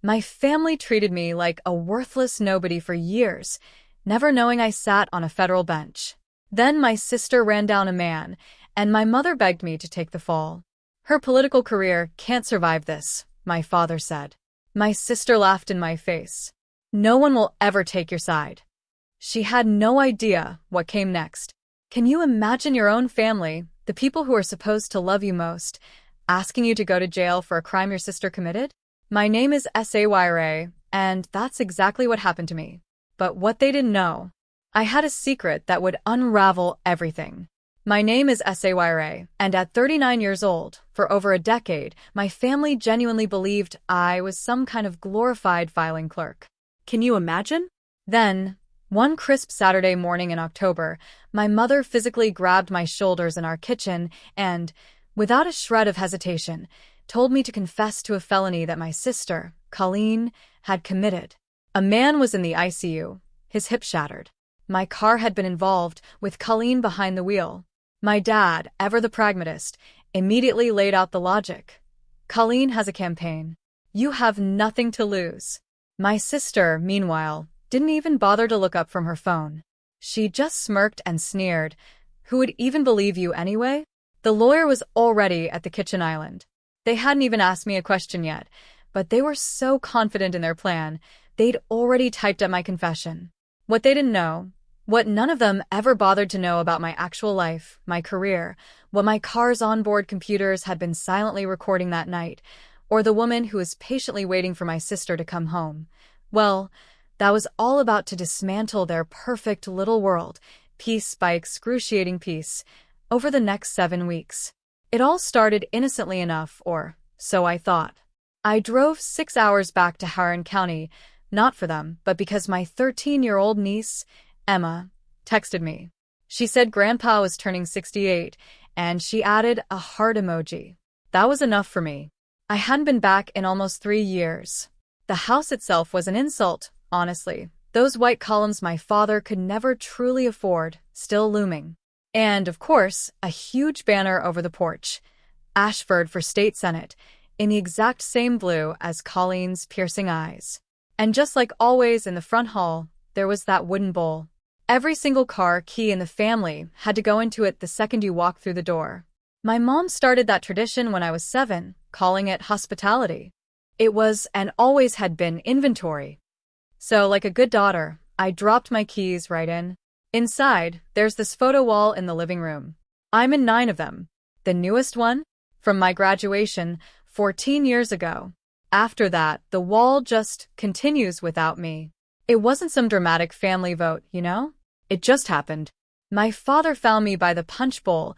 My family treated me like a worthless nobody for years, never knowing I sat on a federal bench. Then my sister ran down a man, and my mother begged me to take the fall. Her political career can't survive this, my father said. My sister laughed in my face. No one will ever take your side. She had no idea what came next. Can you imagine your own family, the people who are supposed to love you most, asking you to go to jail for a crime your sister committed? My name is SAYRA, and that's exactly what happened to me. But what they didn't know, I had a secret that would unravel everything. My name is SAYRA, and at 39 years old, for over a decade, my family genuinely believed I was some kind of glorified filing clerk. Can you imagine? Then, one crisp Saturday morning in October, my mother physically grabbed my shoulders in our kitchen and, without a shred of hesitation, told me to confess to a felony that my sister, Colleen, had committed. A man was in the ICU, his hip shattered. My car had been involved, with Colleen behind the wheel. My dad, ever the pragmatist, immediately laid out the logic. Colleen has a campaign. You have nothing to lose. My sister, meanwhile, didn't even bother to look up from her phone. She just smirked and sneered. Who would even believe you anyway? The lawyer was already at the kitchen island. They hadn't even asked me a question yet, but they were so confident in their plan, they'd already typed up my confession. What they didn't know, what none of them ever bothered to know about my actual life, my career, what my car's onboard computers had been silently recording that night, or the woman who was patiently waiting for my sister to come home. Well, that was all about to dismantle their perfect little world, piece by excruciating piece, over the next 7 weeks. It all started innocently enough, or so I thought. I drove 6 hours back to Harran County, not for them, but because my 13-year-old niece, Emma, texted me. She said Grandpa was turning 68, and she added a heart emoji. That was enough for me. I hadn't been back in almost 3 years. The house itself was an insult, honestly. Those white columns my father could never truly afford, still looming. And, of course, a huge banner over the porch. Ashford for State Senate, in the exact same blue as Colleen's piercing eyes. And just like always in the front hall, there was that wooden bowl. Every single car key in the family had to go into it the second you walked through the door. My mom started that tradition when I was 7, calling it hospitality. It was, and always had been, inventory. So, like a good daughter, I dropped my keys right in. Inside, there's this photo wall in the living room. I'm in 9 of them. The newest one? From my graduation, 14 years ago. After that, the wall just continues without me. It wasn't some dramatic family vote, you know? It just happened. My father found me by the punch bowl,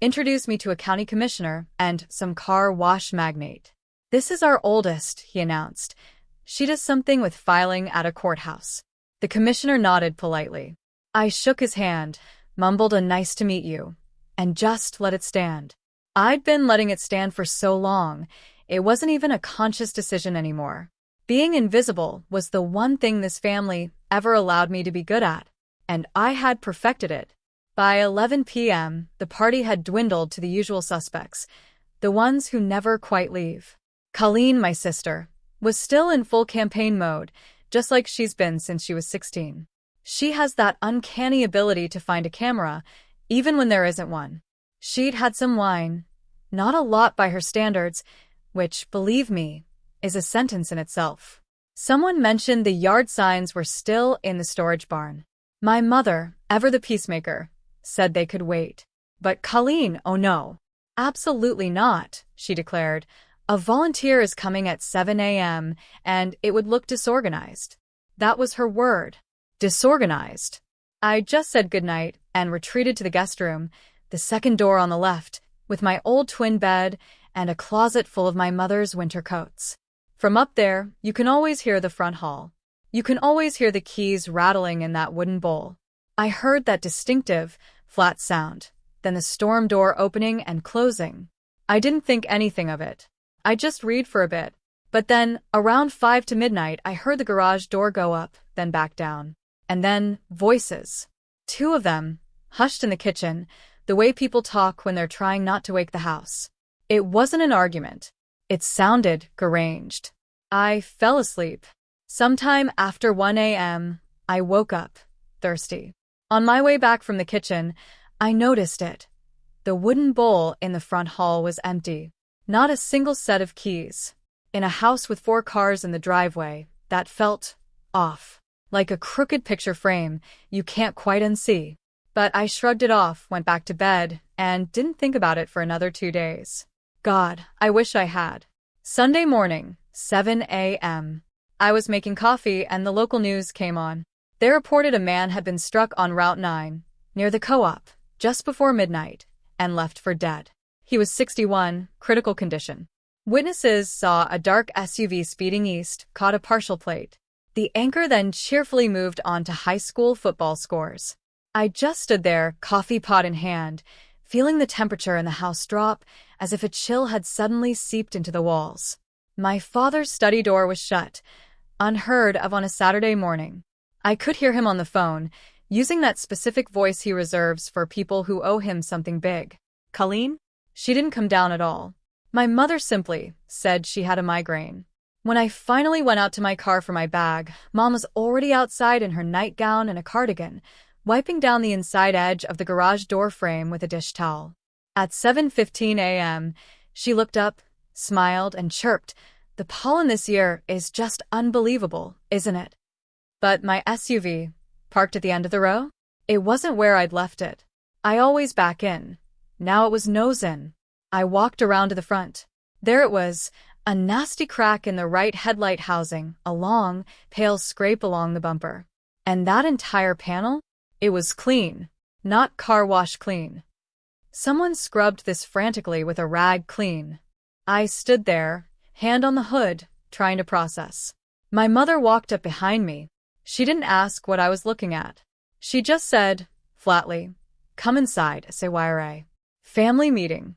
introduced me to a county commissioner, and some car wash magnate. This is our oldest, he announced. She does something with filing at a courthouse. The commissioner nodded politely. I shook his hand, mumbled a nice to meet you, and just let it stand. I'd been letting it stand for so long, it wasn't even a conscious decision anymore. Being invisible was the one thing this family ever allowed me to be good at, and I had perfected it. By 11 p.m., the party had dwindled to the usual suspects, the ones who never quite leave. Colleen, my sister, was still in full campaign mode, just like she's been since she was 16. She has that uncanny ability to find a camera, even when there isn't one. She'd had some wine, not a lot by her standards, which, believe me, is a sentence in itself. Someone mentioned the yard signs were still in the storage barn. My mother, ever the peacemaker, said they could wait. But Colleen, oh no. Absolutely not, she declared. A volunteer is coming at 7 a.m., and it would look disorganized. That was her word. Disorganized. I just said goodnight and retreated to the guest room, the second door on the left, with my old twin bed and a closet full of my mother's winter coats. From up there, you can always hear the front hall. You can always hear the keys rattling in that wooden bowl. I heard that distinctive, flat sound, then the storm door opening and closing. I didn't think anything of it. I just read for a bit. But then, around 5 to midnight, I heard the garage door go up, then back down. And then, voices. 2 of them, hushed in the kitchen, the way people talk when they're trying not to wake the house. It wasn't an argument. It sounded deranged. I fell asleep. Sometime after 1 a.m., I woke up, thirsty. On my way back from the kitchen, I noticed it. The wooden bowl in the front hall was empty. Not a single set of keys. In a house with 4 cars in the driveway, that felt off. Like a crooked picture frame you can't quite unsee. But I shrugged it off, went back to bed, and didn't think about it for another 2 days. God, I wish I had. Sunday morning, 7 a.m. I was making coffee and the local news came on. They reported a man had been struck on Route 9, near the co-op, just before midnight, and left for dead. He was 61, critical condition. Witnesses saw a dark SUV speeding east, caught a partial plate. The anchor then cheerfully moved on to high school football scores. I just stood there, coffee pot in hand, feeling the temperature in the house drop as if a chill had suddenly seeped into the walls. My father's study door was shut, unheard of on a Saturday morning. I could hear him on the phone, using that specific voice he reserves for people who owe him something big. Colleen? She didn't come down at all. My mother simply said she had a migraine. When I finally went out to my car for my bag, Mom was already outside in her nightgown and a cardigan, wiping down the inside edge of the garage door frame with a dish towel. At 7:15 a.m., she looked up, smiled, and chirped, "The pollen this year is just unbelievable, isn't it?" But my SUV, parked at the end of the row? It wasn't where I'd left it. I always back in. Now it was nose in. I walked around to the front. There it was, a nasty crack in the right headlight housing, a long, pale scrape along the bumper. And that entire panel? It was clean. Not car wash clean. Someone scrubbed this frantically with a rag clean. I stood there, hand on the hood, trying to process. My mother walked up behind me. She didn't ask what I was looking at. She just said, flatly, "Come inside, SAYRA. Family meeting."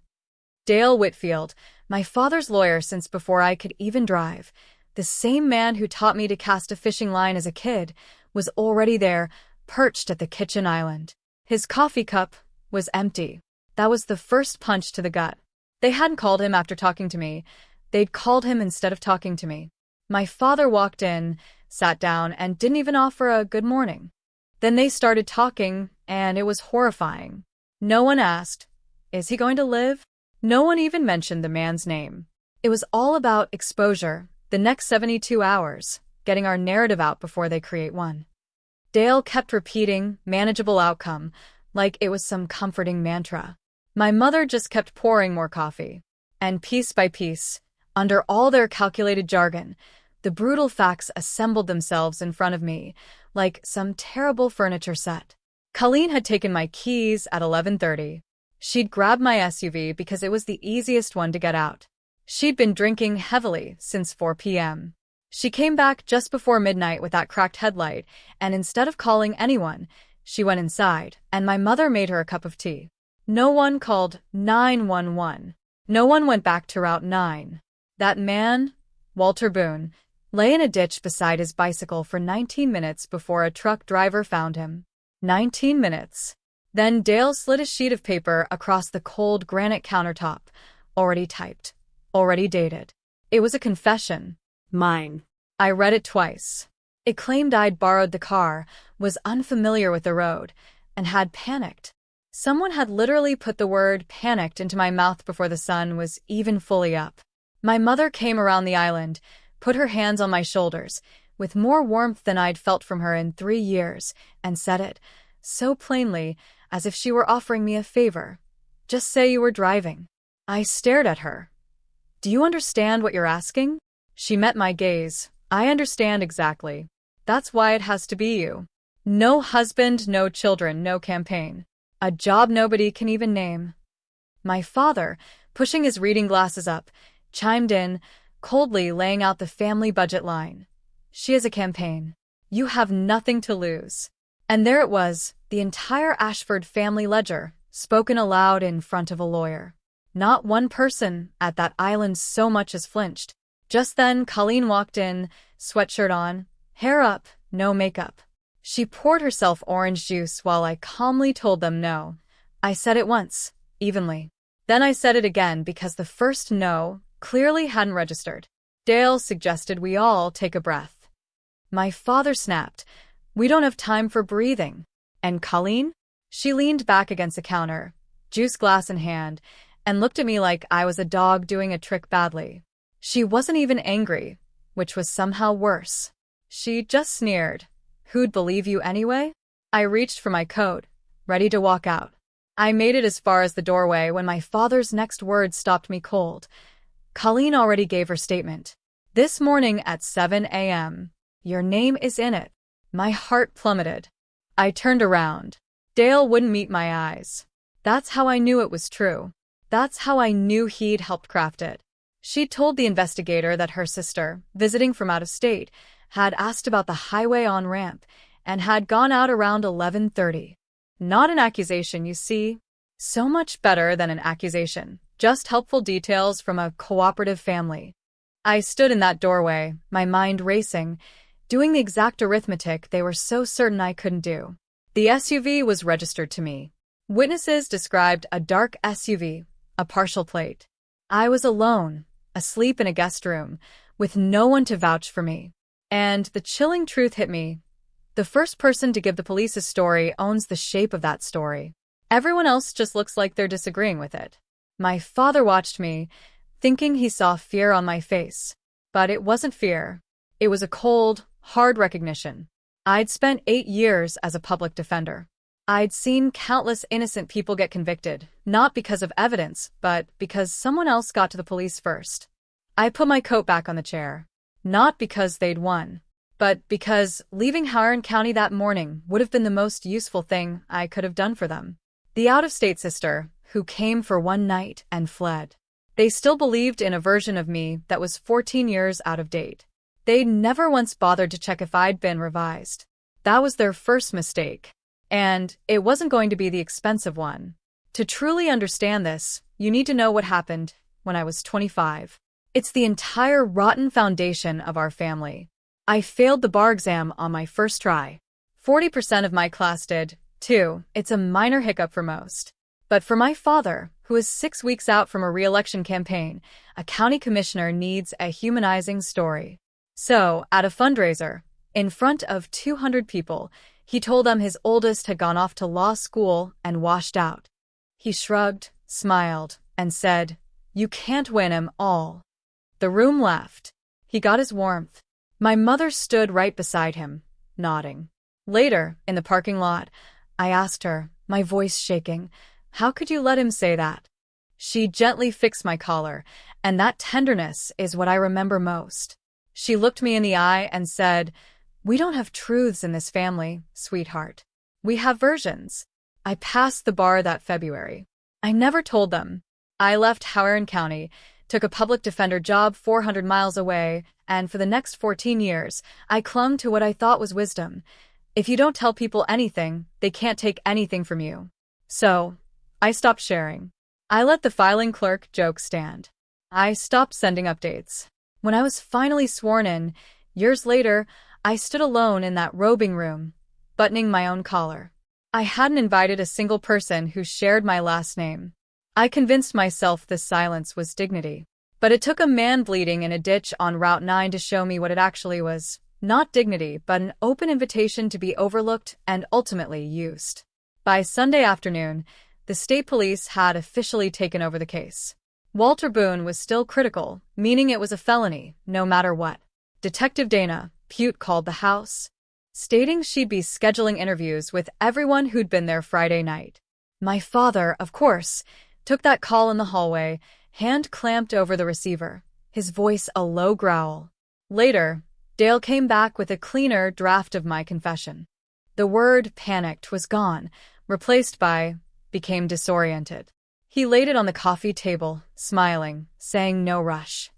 Dale Whitfield, my father's lawyer since before I could even drive, the same man who taught me to cast a fishing line as a kid, was already there, perched at the kitchen island. His coffee cup was empty. That was the first punch to the gut. They hadn't called him after talking to me. They'd called him instead of talking to me. My father walked in, sat down, and didn't even offer a good morning. Then they started talking, and it was horrifying. No one asked, "Is he going to live?" No one even mentioned the man's name. It was all about exposure, the next 72 hours, getting our narrative out before they create one. Dale kept repeating, "manageable outcome," like it was some comforting mantra. My mother just kept pouring more coffee. And piece by piece, under all their calculated jargon, the brutal facts assembled themselves in front of me, like some terrible furniture set. Colleen had taken my keys at 11:30. She'd grabbed my SUV because it was the easiest one to get out. She'd been drinking heavily since 4 p.m. She came back just before midnight with that cracked headlight, and instead of calling anyone, she went inside, and my mother made her a cup of tea. No one called 911. No one went back to Route 9. That man, Walter Boone, lay in a ditch beside his bicycle for 19 minutes before a truck driver found him. 19 minutes. Then Dale slid a sheet of paper across the cold granite countertop, already typed, already dated. It was a confession. Mine. I read it twice. It claimed I'd borrowed the car, was unfamiliar with the road, and had panicked. Someone had literally put the word panicked into my mouth before the sun was even fully up. My mother came around the island, put her hands on my shoulders, with more warmth than I'd felt from her in 3 years, and said it, so plainly, as if she were offering me a favor. "Just say you were driving." I stared at her. "Do you understand what you're asking?" She met my gaze. "I understand exactly. That's why it has to be you. No husband, no children, no campaign. A job nobody can even name." My father, pushing his reading glasses up, chimed in, coldly laying out the family budget line. "She has a campaign. You have nothing to lose." And there it was, the entire Ashford family ledger, spoken aloud in front of a lawyer. Not one person at that island so much as flinched. Just then, Colleen walked in, sweatshirt on, hair up, no makeup. She poured herself orange juice while I calmly told them no. I said it once, evenly. Then I said it again because the first no clearly hadn't registered. Dale suggested we all take a breath. My father snapped, "We don't have time for breathing." And Colleen? She leaned back against the counter, juice glass in hand, and looked at me like I was a dog doing a trick badly. She wasn't even angry, which was somehow worse. She just sneered. "Who'd believe you anyway?" I reached for my coat, ready to walk out. I made it as far as the doorway when my father's next words stopped me cold. Colleen already gave her statement. "This morning at 7 a.m. Your name is in it." My heart plummeted. I turned around. Dale wouldn't meet my eyes. That's how I knew it was true. That's how I knew he'd helped craft it. She'd told the investigator that her sister, visiting from out of state, had asked about the highway on-ramp and had gone out around 11:30. Not an accusation, you see. So much better than an accusation. Just helpful details from a cooperative family. I stood in that doorway, my mind racing, doing the exact arithmetic they were so certain I couldn't do. The SUV was registered to me. Witnesses described a dark SUV, a partial plate. I was alone, asleep in a guest room, with no one to vouch for me. And the chilling truth hit me. The first person to give the police a story owns the shape of that story. Everyone else just looks like they're disagreeing with it. My father watched me, thinking he saw fear on my face. But it wasn't fear. It was a cold, hard recognition. I'd spent 8 years as a public defender. I'd seen countless innocent people get convicted, not because of evidence, but because someone else got to the police first. I put my coat back on the chair. Not because they'd won, but because leaving Howard County that morning would have been the most useful thing I could have done for them. The out-of-state sister, who came for one night and fled. They still believed in a version of me that was 14 years out of date. They'd never once bothered to check if I'd been revised. That was their first mistake. And it wasn't going to be the expensive one. To truly understand this, you need to know what happened when I was 25. It's the entire rotten foundation of our family. I failed the bar exam on my first try. 40% of my class did, too. It's a minor hiccup for most. But for my father, who is 6 weeks out from a re-election campaign, a county commissioner needs a humanizing story. So, at a fundraiser, in front of 200 people, he told them his oldest had gone off to law school and washed out. He shrugged, smiled, and said, "You can't win 'em all." The room laughed. He got his warmth. My mother stood right beside him, nodding. Later, in the parking lot, I asked her, my voice shaking, "How could you let him say that?" She gently fixed my collar, and that tenderness is what I remember most. She looked me in the eye and said, "We don't have truths in this family, sweetheart. We have versions." I passed the bar that February. I never told them. I left Howard County, took a public defender job 400 miles away, and for the next 14 years, I clung to what I thought was wisdom. If you don't tell people anything, they can't take anything from you. So, I stopped sharing. I let the filing clerk joke stand. I stopped sending updates. When I was finally sworn in, years later, I stood alone in that robing room, buttoning my own collar. I hadn't invited a single person who shared my last name. I convinced myself this silence was dignity. But it took a man bleeding in a ditch on Route 9 to show me what it actually was. Not dignity, but an open invitation to be overlooked and ultimately used. By Sunday afternoon, the state police had officially taken over the case. Walter Boone was still critical, meaning it was a felony, no matter what. Detective Dana Pute called the house, stating she'd be scheduling interviews with everyone who'd been there Friday night. My father, of course, took that call in the hallway, hand clamped over the receiver, his voice a low growl. Later, Dale came back with a cleaner draft of my confession. The word panicked was gone, replaced by became disoriented. He laid it on the coffee table, smiling, saying no rush.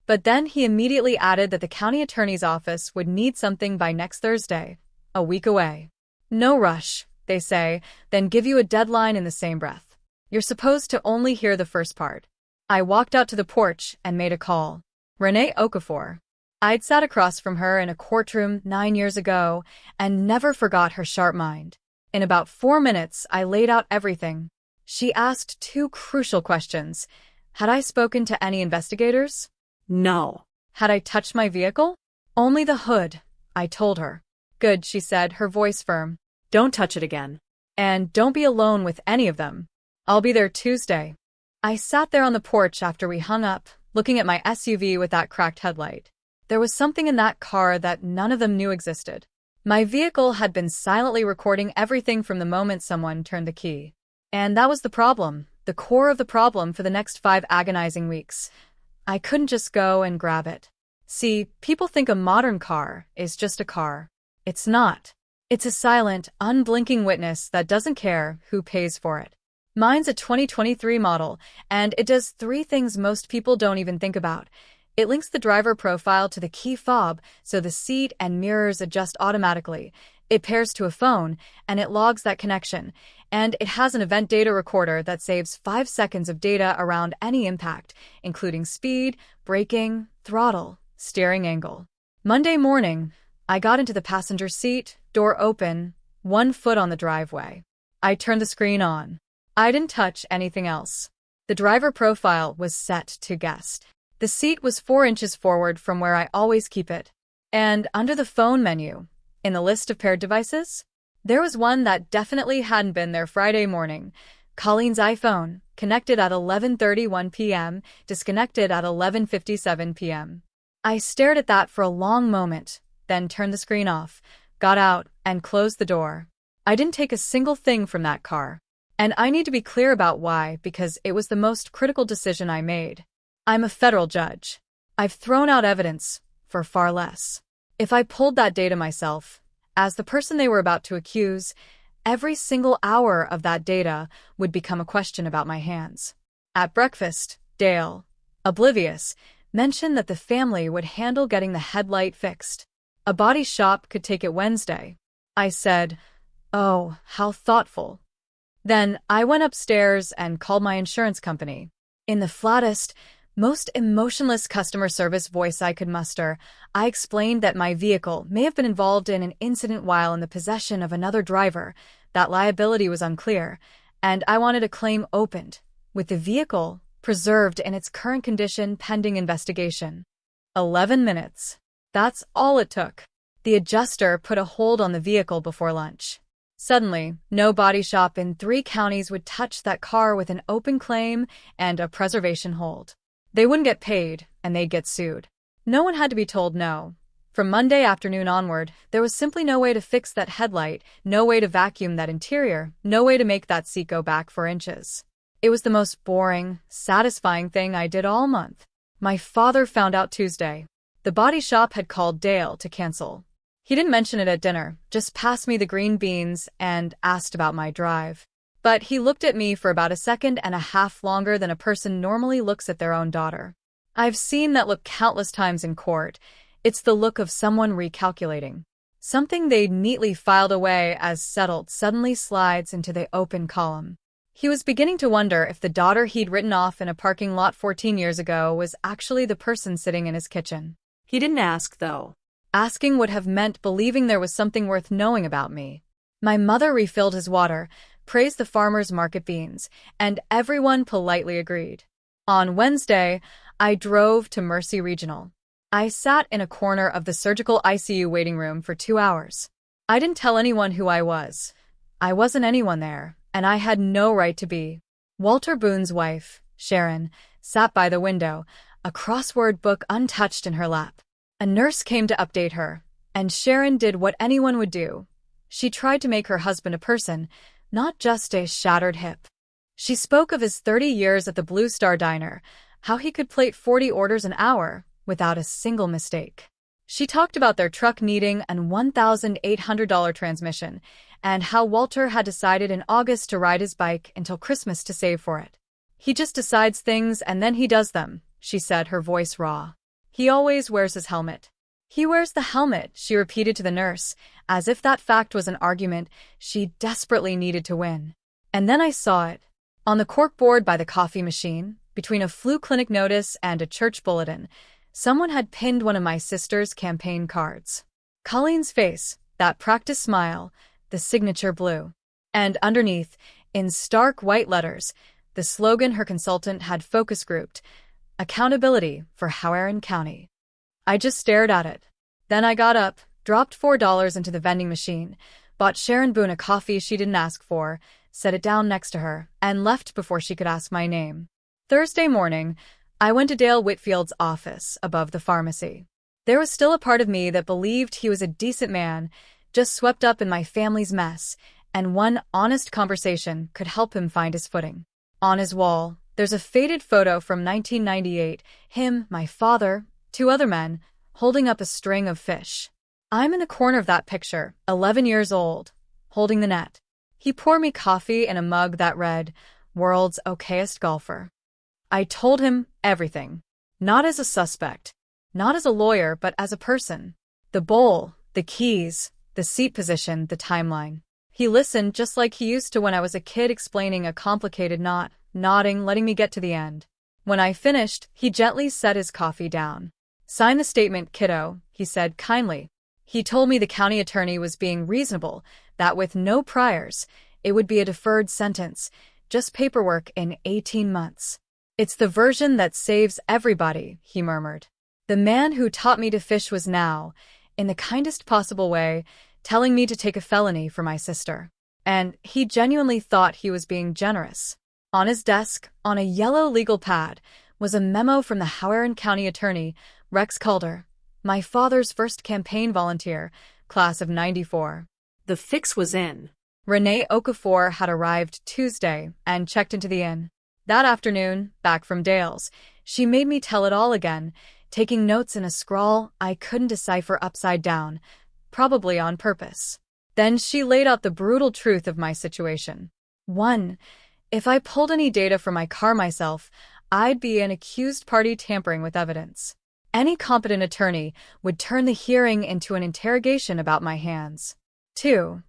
But then he immediately added that the county attorney's office would need something by next Thursday, a week away. No rush, they say, then give you a deadline in the same breath. You're supposed to only hear the first part. I walked out to the porch and made a call. Renee Okafor. I'd sat across from her in a courtroom 9 years ago and never forgot her sharp mind. In about 4 minutes, I laid out everything. She asked 2 crucial questions. Had I spoken to any investigators? No. Had I touched my vehicle? Only the hood, I told her. Good, she said, her voice firm. Don't touch it again. And don't be alone with any of them. I'll be there Tuesday. I sat there on the porch after we hung up, looking at my SUV with that cracked headlight. There was something in that car that none of them knew existed. My vehicle had been silently recording everything from the moment someone turned the key. And that was the problem, the core of the problem for the next 5 agonizing weeks. I couldn't just go and grab it. See, people think a modern car is just a car. It's not. It's a silent, unblinking witness that doesn't care who pays for it. Mine's a 2023 model, and it does 3 things most people don't even think about. It links the driver profile to the key fob, so the seat and mirrors adjust automatically. It pairs to a phone, and it logs that connection. And it has an event data recorder that saves 5 seconds of data around any impact, including speed, braking, throttle, steering angle. Monday morning, I got into the passenger seat, door open, 1 foot on the driveway. I turned the screen on. I didn't touch anything else. The driver profile was set to guest. The seat was 4 inches forward from where I always keep it. And under the phone menu, in the list of paired devices, there was one that definitely hadn't been there Friday morning. Colleen's iPhone, connected at 11:31 p.m., disconnected at 11:57 p.m. I stared at that for a long moment, then turned the screen off, got out, and closed the door. I didn't take a single thing from that car. And I need to be clear about why, because it was the most critical decision I made. I'm a federal judge. I've thrown out evidence for far less. If I pulled that data myself, as the person they were about to accuse, every single hour of that data would become a question about my hands. At breakfast, Dale, oblivious, mentioned that the family would handle getting the headlight fixed. A body shop could take it Wednesday. I said, "Oh, how thoughtful." Then I went upstairs and called my insurance company. In the flattest, most emotionless customer service voice I could muster, I explained that my vehicle may have been involved in an incident while in the possession of another driver, that liability was unclear, and I wanted a claim opened, with the vehicle preserved in its current condition pending investigation. 11 minutes. That's all it took. The adjuster put a hold on the vehicle before lunch. Suddenly, no body shop in 3 counties would touch that car with an open claim and a preservation hold. They wouldn't get paid, and they'd get sued. No one had to be told no. From Monday afternoon onward, there was simply no way to fix that headlight, no way to vacuum that interior, no way to make that seat go back 4 inches. It was the most boring, satisfying thing I did all month. My father found out Tuesday. The body shop had called Dale to cancel. He didn't mention it at dinner, just passed me the green beans and asked about my drive. But he looked at me for about 1.5 seconds longer than a person normally looks at their own daughter. I've seen that look countless times in court. It's the look of someone recalculating. Something they'd neatly filed away as settled suddenly slides into the open column. He was beginning to wonder if the daughter he'd written off in a parking lot 14 years ago was actually the person sitting in his kitchen. He didn't ask, though. Asking would have meant believing there was something worth knowing about me. My mother refilled his water, praised the farmer's market beans, and everyone politely agreed. On Wednesday, I drove to Mercy Regional. I sat in a corner of the surgical ICU waiting room for 2 hours. I didn't tell anyone who I was. I wasn't anyone there, and I had no right to be. Walter Boone's wife, Sharon, sat by the window, a crossword book untouched in her lap. A nurse came to update her, and Sharon did what anyone would do. She tried to make her husband a person, not just a shattered hip. She spoke of his 30 years at the Blue Star Diner, how he could plate 40 orders an hour without a single mistake. She talked about their truck needing an $1,800 transmission, and how Walter had decided in August to ride his bike until Christmas to save for it. He just decides things and then he does them, she said, her voice raw. He always wears his helmet. He wears the helmet, she repeated to the nurse, as if that fact was an argument she desperately needed to win. And then I saw it. On the corkboard by the coffee machine, between a flu clinic notice and a church bulletin, someone had pinned one of my sister's campaign cards. Colleen's face, that practiced smile, the signature blue. And underneath, in stark white letters, the slogan her consultant had focus grouped, Accountability for Howard County. I just stared at it. Then I got up, dropped $4 into the vending machine, bought Sharon Boone a coffee she didn't ask for, set it down next to her, and left before she could ask my name. Thursday morning, I went to Dale Whitfield's office above the pharmacy. There was still a part of me that believed he was a decent man, just swept up in my family's mess, and one honest conversation could help him find his footing. On his wall, there's a faded photo from 1998, him, my father, two other men, holding up a string of fish. I'm in the corner of that picture, 11 years old, holding the net. He poured me coffee in a mug that read, "World's okayest golfer." I told him everything. Not as a suspect, not as a lawyer, but as a person. The bowl, the keys, the seat position, the timeline. He listened just like he used to when I was a kid explaining a complicated knot, nodding, letting me get to the end. When I finished, he gently set his coffee down. "Sign the statement, kiddo," he said kindly. He told me the county attorney was being reasonable, that with no priors, it would be a deferred sentence, just paperwork in 18 months. "It's the version that saves everybody," he murmured. The man who taught me to fish was now, in the kindest possible way, telling me to take a felony for my sister. And he genuinely thought he was being generous. On his desk, on a yellow legal pad, was a memo from the Howard County Attorney, Rex Calder, my father's first campaign volunteer, class of '94. The fix was in. Renee Okafor had arrived Tuesday and checked into the inn. That afternoon, back from Dale's, she made me tell it all again, taking notes in a scrawl I couldn't decipher upside down, probably on purpose. Then she laid out the brutal truth of my situation. 1. If I pulled any data from my car myself, I'd be an accused party tampering with evidence. Any competent attorney would turn the hearing into an interrogation about my hands. 2.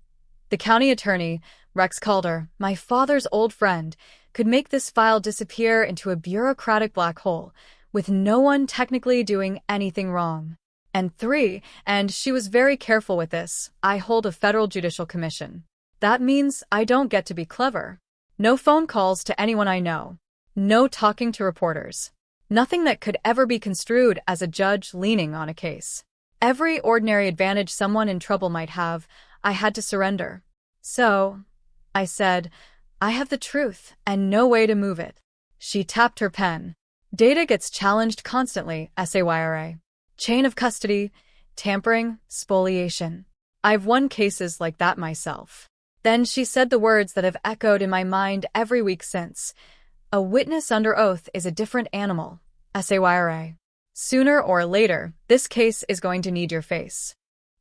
The county attorney, Rex Calder, my father's old friend, could make this file disappear into a bureaucratic black hole, with no one technically doing anything wrong. And 3, and she was very careful with this, I hold a federal judicial commission. That means I don't get to be clever. No phone calls to anyone I know. No talking to reporters. Nothing that could ever be construed as a judge leaning on a case. Every ordinary advantage someone in trouble might have, I had to surrender. "So," I said, "I have the truth and no way to move it." She tapped her pen. "Data gets challenged constantly, SAYRA. Chain of custody, tampering, spoliation. I've won cases like that myself." Then she said the words that have echoed in my mind every week since. "A witness under oath is a different animal, SAYRA. Sooner or later, this case is going to need your face."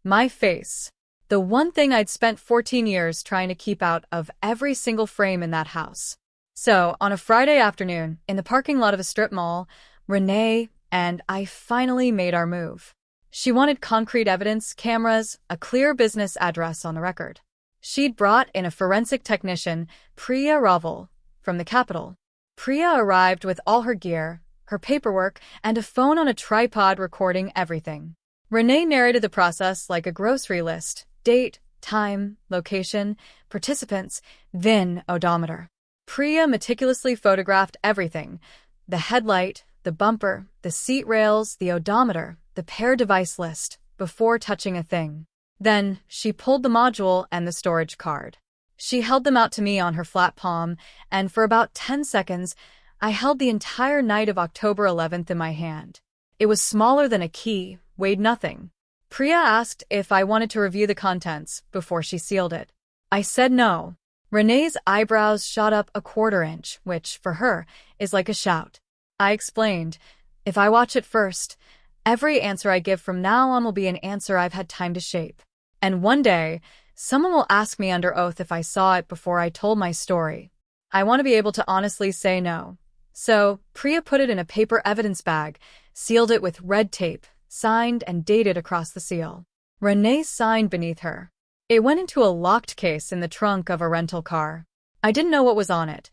My face. The one thing I'd spent 14 years trying to keep out of every single frame in that house. So, on a Friday afternoon, in the parking lot of a strip mall, Renee and I finally made our move. She wanted concrete evidence, cameras, a clear business address on the record. She'd brought in a forensic technician, Priya Raval, from the Capitol. Priya arrived with all her gear, her paperwork, and a phone on a tripod recording everything. Renee narrated the process like a grocery list: date, time, location, participants, VIN odometer. Priya meticulously photographed everything: the headlight, the bumper, the seat rails, the odometer, the pair device list, before touching a thing. Then, she pulled the module and the storage card. She held them out to me on her flat palm, and for about 10 seconds, I held the entire night of October 11th in my hand. It was smaller than a key, weighed nothing. Priya asked if I wanted to review the contents before she sealed it. I said no. Renee's eyebrows shot up a 1/4 inch, which, for her, is like a shout. I explained, "If I watch it first, every answer I give from now on will be an answer I've had time to shape. And one day, someone will ask me under oath if I saw it before I told my story. I want to be able to honestly say no." So, Priya put it in a paper evidence bag, sealed it with red tape, signed and dated across the seal. Renee signed beneath her. It went into a locked case in the trunk of a rental car. I didn't know what was on it,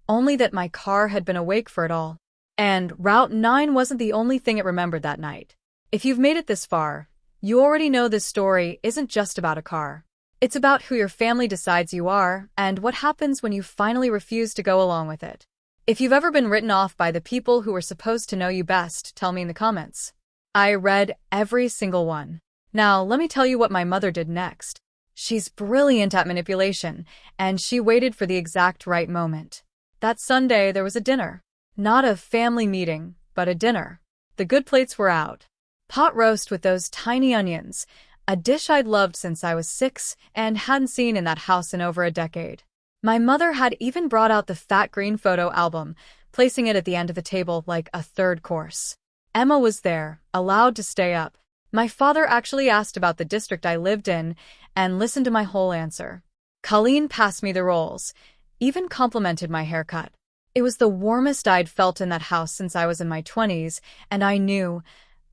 only that my car had been awake for it all. And Route 9 wasn't the only thing it remembered that night. If you've made it this far, you already know this story isn't just about a car. It's about who your family decides you are and what happens when you finally refuse to go along with it. If you've ever been written off by the people who were supposed to know you best, tell me in the comments. I read every single one. Now, let me tell you what my mother did next. She's brilliant at manipulation, and she waited for the exact right moment. That Sunday, there was a dinner. Not a family meeting, but a dinner. The good plates were out. Pot roast with those tiny onions, a dish I'd loved since I was 6 and hadn't seen in that house in over a decade. My mother had even brought out the fat green photo album, placing it at the end of the table like a third course. Emma was there, allowed to stay up. My father actually asked about the district I lived in and listened to my whole answer. Colleen passed me the rolls, even complimented my haircut. It was the warmest I'd felt in that house since I was in my 20s, and I knew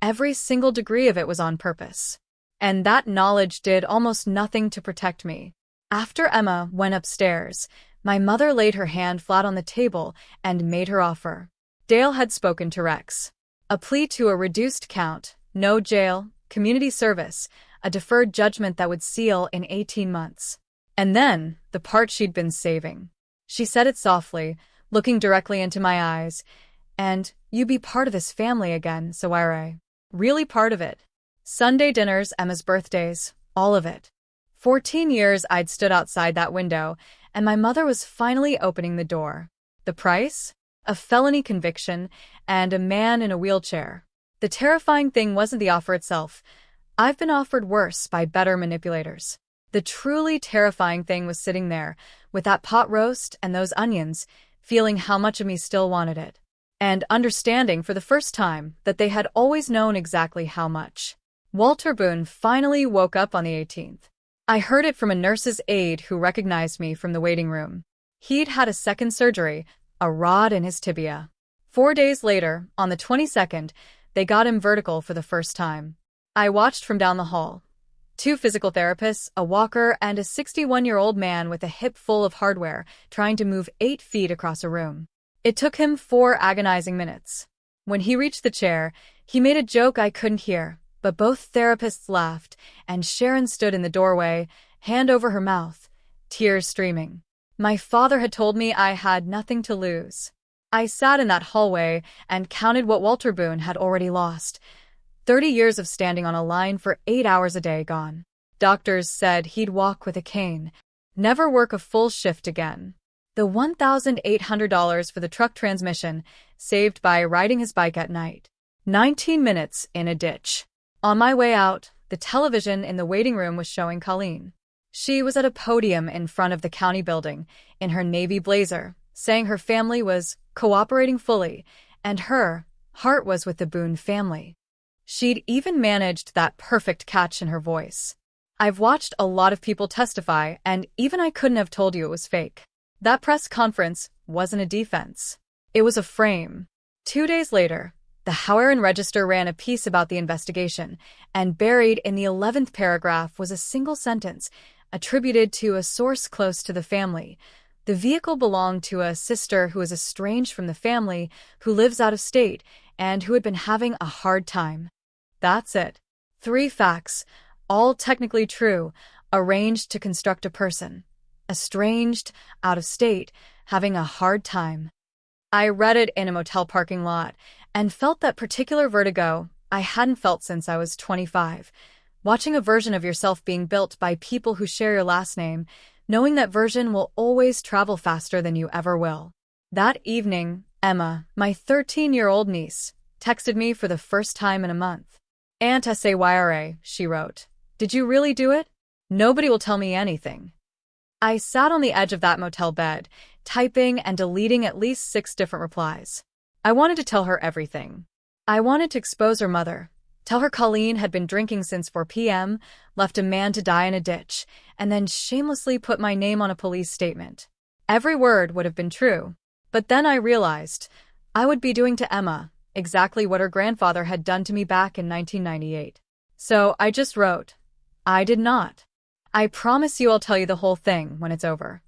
every single degree of it was on purpose. And that knowledge did almost nothing to protect me. After Emma went upstairs, my mother laid her hand flat on the table and made her offer. Dale had spoken to Rex. A plea to a reduced count, no jail, community service, a deferred judgment that would seal in 18 months. And then, the part she'd been saving. She said it softly, looking directly into my eyes. And you be part of this family again, SAYRA. Really part of it. Sunday dinners, Emma's birthdays, all of it. 14 years I'd stood outside that window, and my mother was finally opening the door. The price? A felony conviction, and a man in a wheelchair. The terrifying thing wasn't the offer itself. I've been offered worse by better manipulators. The truly terrifying thing was sitting there, with that pot roast and those onions, feeling how much of me still wanted it. And understanding for the first time that they had always known exactly how much. Walter Boone finally woke up on the 18th. I heard it from a nurse's aide who recognized me from the waiting room. He'd had a second surgery, a rod in his tibia. 4 days later, on the 22nd, they got him vertical for the first time. I watched from down the hall. 2 physical therapists, a walker, and a 61-year-old man with a hip full of hardware trying to move 8 feet across a room. It took him 4 agonizing minutes. When he reached the chair, he made a joke I couldn't hear, but both therapists laughed, and Sharon stood in the doorway, hand over her mouth, tears streaming. My father had told me I had nothing to lose. I sat in that hallway and counted what Walter Boone had already lost. 30 years of standing on a line for 8 hours a day gone. Doctors said he'd walk with a cane, never work a full shift again. The $1,800 for the truck transmission, saved by riding his bike at night. 19 minutes in a ditch. On my way out, the television in the waiting room was showing Colleen. She was at a podium in front of the county building, in her navy blazer, saying her family was cooperating fully, and her heart was with the Boone family. She'd even managed that perfect catch in her voice. I've watched a lot of people testify, and even I couldn't have told you it was fake. That press conference wasn't a defense. It was a frame. 2 days later, the Howard Register ran a piece about the investigation, and buried in the 11th paragraph was a single sentence, attributed to a source close to the family. The vehicle belonged to a sister who is estranged from the family, who lives out of state, and who had been having a hard time. That's it. 3 facts, all technically true, arranged to construct a person. Estranged, out of state, having a hard time. I read it in a motel parking lot, and felt that particular vertigo I hadn't felt since I was 25. Watching a version of yourself being built by people who share your last name, knowing that version will always travel faster than you ever will. That evening, Emma, my 13-year-old niece, texted me for the first time in a month. "Aunt SAYRA," she wrote. "Did you really do it? Nobody will tell me anything." I sat on the edge of that motel bed, typing and deleting at least 6 different replies. I wanted to tell her everything. I wanted to expose her mother, tell her Colleen had been drinking since 4 p.m., left a man to die in a ditch, and then shamelessly put my name on a police statement. Every word would have been true. But then I realized I would be doing to Emma exactly what her grandfather had done to me back in 1998. So I just wrote, "I did not. I promise you I'll tell you the whole thing when it's over."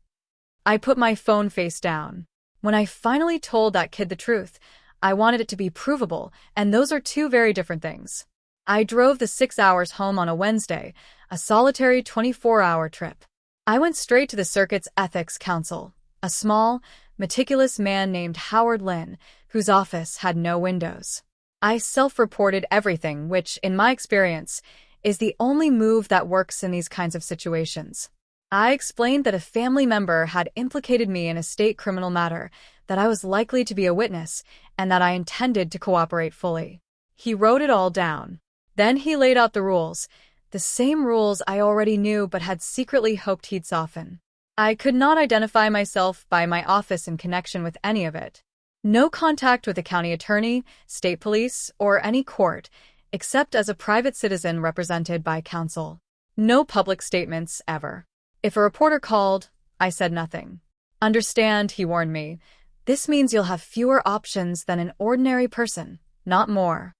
I put my phone face down. When I finally told that kid the truth, I wanted it to be provable, and those are 2 very different things. I drove the 6 hours home on a Wednesday, a solitary 24-hour trip. I went straight to the circuit's ethics council, a small, meticulous man named Howard Lynn, whose office had no windows. I self-reported everything, which, in my experience, is the only move that works in these kinds of situations. I explained that a family member had implicated me in a state criminal matter, that I was likely to be a witness, and that I intended to cooperate fully. He wrote it all down. Then he laid out the rules, the same rules I already knew but had secretly hoped he'd soften. I could not identify myself by my office in connection with any of it. No contact with the county attorney, state police, or any court, except as a private citizen represented by counsel. No public statements, ever. If a reporter called, I said nothing. Understand, he warned me, this means you'll have fewer options than an ordinary person, not more.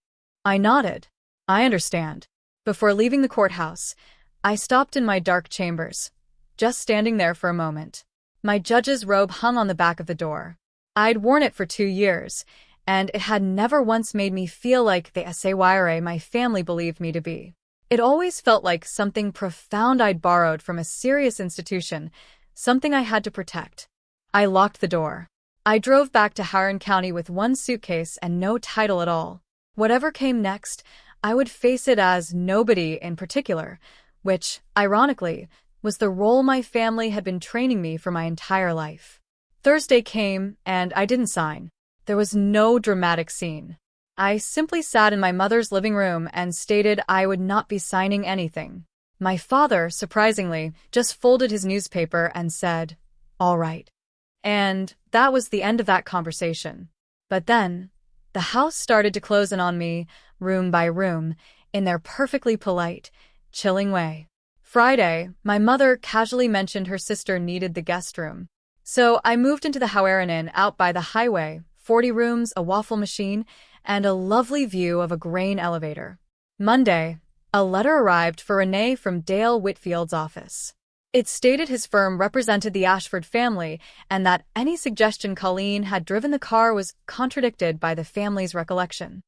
I nodded. I understand. Before leaving the courthouse, I stopped in my dark chambers, just standing there for a moment. My judge's robe hung on the back of the door. I'd worn it for 2 years, and it had never once made me feel like the SAYRA my family believed me to be. It always felt like something profound I'd borrowed from a serious institution, something I had to protect. I locked the door. I drove back to Harran County with 1 suitcase and no title at all. Whatever came next, I would face it as nobody in particular, which, ironically, was the role my family had been training me for my entire life. Thursday came, and I didn't sign. There was no dramatic scene. I simply sat in my mother's living room and stated I would not be signing anything. My father, surprisingly, just folded his newspaper and said, "All right." And that was the end of that conversation. But then, the house started to close in on me, room by room, in their perfectly polite, chilling way. Friday, my mother casually mentioned her sister needed the guest room. So I moved into the Harran Inn out by the highway, 40 rooms, a waffle machine, and a lovely view of a grain elevator. Monday, a letter arrived for Renee from Dale Whitfield's office. It stated his firm represented the Ashford family and that any suggestion Colleen had driven the car was contradicted by the family's recollection.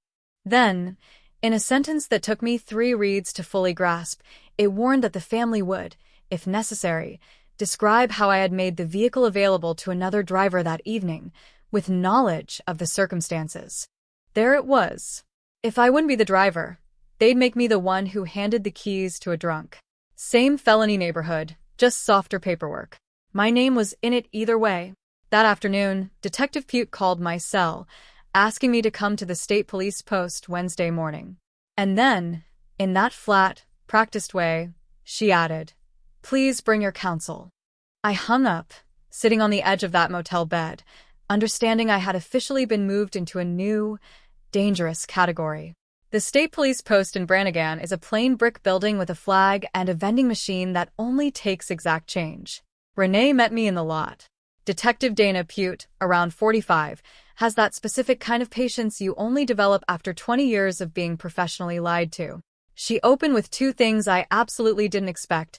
Then, in a sentence that took me 3 reads to fully grasp, it warned that the family would, if necessary, describe how I had made the vehicle available to another driver that evening, with knowledge of the circumstances. There it was. If I wouldn't be the driver, they'd make me the one who handed the keys to a drunk. Same felony neighborhood, just softer paperwork. My name was in it either way. That afternoon, Detective Pute called my cell, asking me to come to the state police post Wednesday morning. And then, in that flat, practiced way, she added, "Please bring your counsel." I hung up, sitting on the edge of that motel bed, understanding I had officially been moved into a new, dangerous category. The state police post in Brannigan is a plain brick building with a flag and a vending machine that only takes exact change. Renee met me in the lot. Detective Dana Pute, around 45, has that specific kind of patience you only develop after 20 years of being professionally lied to. She opened with 2 things I absolutely didn't expect,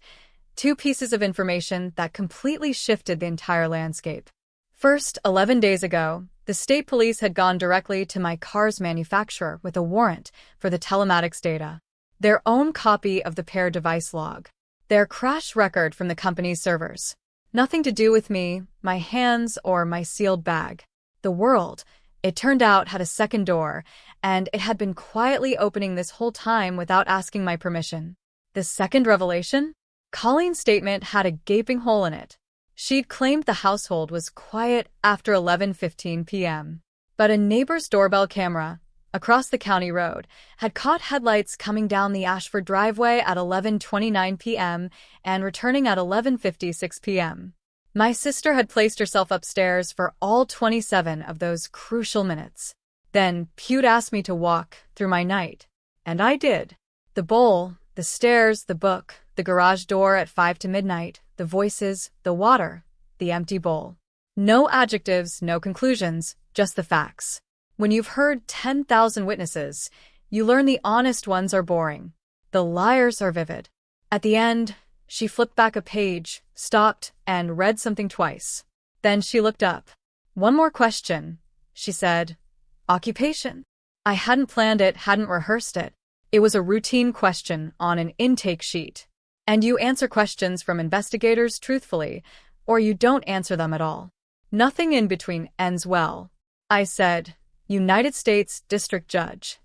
2 pieces of information that completely shifted the entire landscape. First, 11 days ago, the state police had gone directly to my car's manufacturer with a warrant for the telematics data, their own copy of the pair device log, their crash record from the company's servers. Nothing to do with me, my hands, or my sealed bag. The world, it turned out, had a second door, and it had been quietly opening this whole time without asking my permission. The second revelation? Colleen's statement had a gaping hole in it. She'd claimed the household was quiet after 11:15 p.m. But a neighbor's doorbell camera, across the county road, had caught headlights coming down the Ashford driveway at 11:29 p.m. and returning at 11:56 p.m. My sister had placed herself upstairs for all 27 of those crucial minutes. Then Pute asked me to walk through my night, and I did. The bowl, the stairs, the book, the garage door at 5 to midnight, the voices, the water, the empty bowl. No adjectives, no conclusions, just the facts. When you've heard 10,000 witnesses, you learn the honest ones are boring. The liars are vivid. At the end, she flipped back a page, stopped, and read something twice. Then she looked up. "One more question," she said. "Occupation?" I hadn't planned it, hadn't rehearsed it. It was a routine question on an intake sheet. And you answer questions from investigators truthfully, or you don't answer them at all. Nothing in between ends well. I said, "United States District Judge."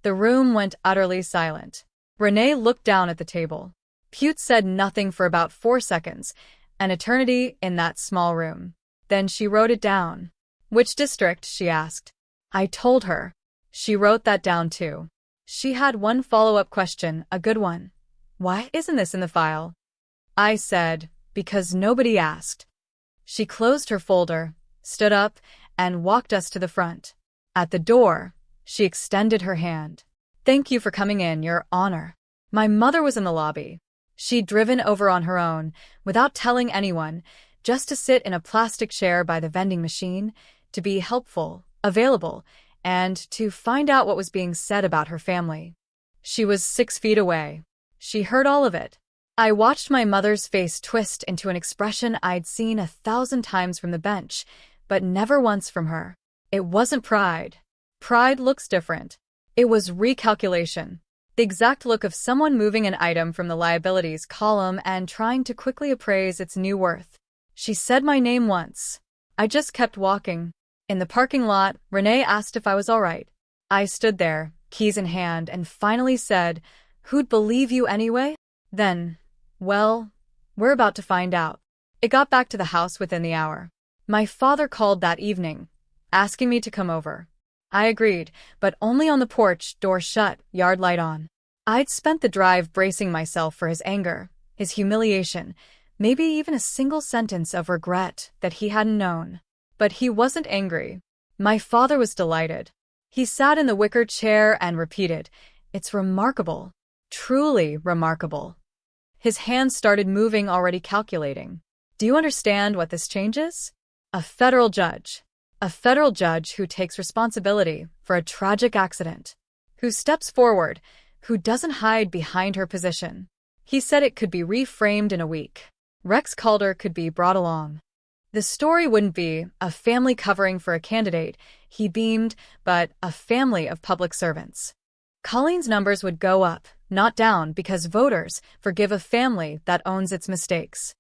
The room went utterly silent. Renee looked down at the table. Pute said nothing for about 4 seconds, an eternity in that small room. Then she wrote it down. Which district? She asked. I told her. She wrote that down too. She had one follow-up question, a good one. Why isn't this in the file? I said, because nobody asked. She closed her folder, stood up, and walked us to the front. At the door, she extended her hand. Thank you for coming in, Your Honor. My mother was in the lobby. She'd driven over on her own, without telling anyone, just to sit in a plastic chair by the vending machine, to be helpful, available, and to find out what was being said about her family. She was 6 feet away. She heard all of it. I watched my mother's face twist into an expression I'd seen 1,000 times from the bench, but never once from her. It wasn't pride. Pride looks different. It was recalculation. The exact look of someone moving an item from the liabilities column and trying to quickly appraise its new worth. She said my name once. I just kept walking. In the parking lot, Renee asked if I was all right. I stood there, keys in hand, and finally said, "Who'd believe you anyway?" Then, well, we're about to find out. It got back to the house within the hour. My father called that evening, asking me to come over. I agreed, but only on the porch, door shut, yard light on. I'd spent the drive bracing myself for his anger, his humiliation, maybe even a single sentence of regret that he hadn't known. But he wasn't angry. My father was delighted. He sat in the wicker chair and repeated, "It's remarkable, truly remarkable." His hands started moving, already calculating. Do you understand what this changes? A federal judge. A federal judge who takes responsibility for a tragic accident. Who steps forward, who doesn't hide behind her position. He said it could be reframed in a week. Rex Calder could be brought along. The story wouldn't be a family covering for a candidate, he beamed, but a family of public servants. Colleen's numbers would go up, not down, because voters forgive a family that owns its mistakes.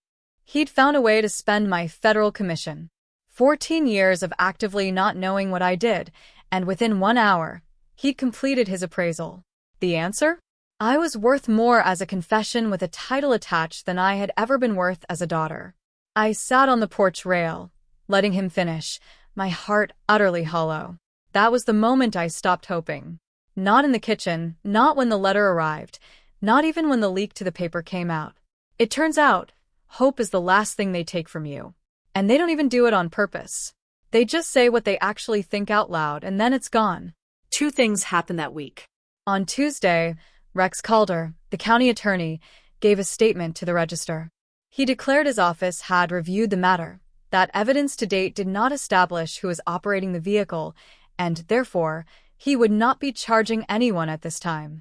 He'd found a way to spend my federal commission. 14 years of actively not knowing what I did, and within 1 hour, he'd completed his appraisal. The answer? I was worth more as a confession with a title attached than I had ever been worth as a daughter. I sat on the porch rail, letting him finish, my heart utterly hollow. That was the moment I stopped hoping. Not in the kitchen, not when the letter arrived, not even when the leak to the paper came out. It turns out, hope is the last thing they take from you. And they don't even do it on purpose. They just say what they actually think out loud, and then it's gone. 2 things happened that week. On Tuesday, Rex Calder, the county attorney, gave a statement to the Register. He declared his office had reviewed the matter, that evidence to date did not establish who was operating the vehicle, and therefore, he would not be charging anyone at this time.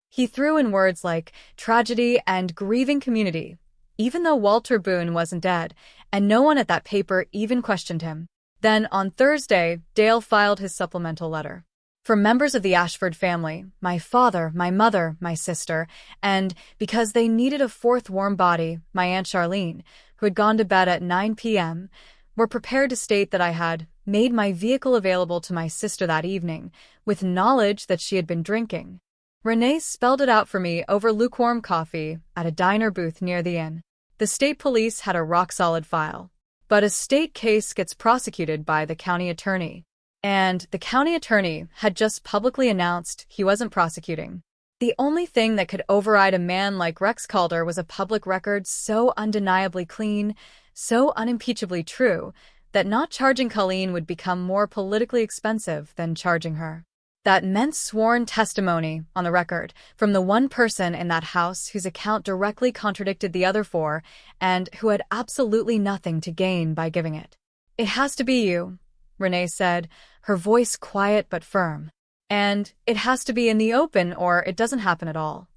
He threw in words like tragedy and grieving community, even though Walter Boone wasn't dead, and no one at that paper even questioned him. Then, on Thursday, Dale filed his supplemental letter. For members of the Ashford family, my father, my mother, my sister, and, because they needed a 4th warm body, my Aunt Charlene, who had gone to bed at 9 p.m., were prepared to state that I had made my vehicle available to my sister that evening, with knowledge that she had been drinking. Renee spelled it out for me over lukewarm coffee at a diner booth near the inn. The state police had a rock-solid file. But a state case gets prosecuted by the county attorney. And the county attorney had just publicly announced he wasn't prosecuting. The only thing that could override a man like Rex Calder was a public record so undeniably clean, so unimpeachably true, that not charging Colleen would become more politically expensive than charging her. That meant sworn testimony on the record from the one person in that house whose account directly contradicted the other 4 and who had absolutely nothing to gain by giving it. It has to be you, Renee said, her voice quiet but firm. And it has to be in the open or it doesn't happen at all.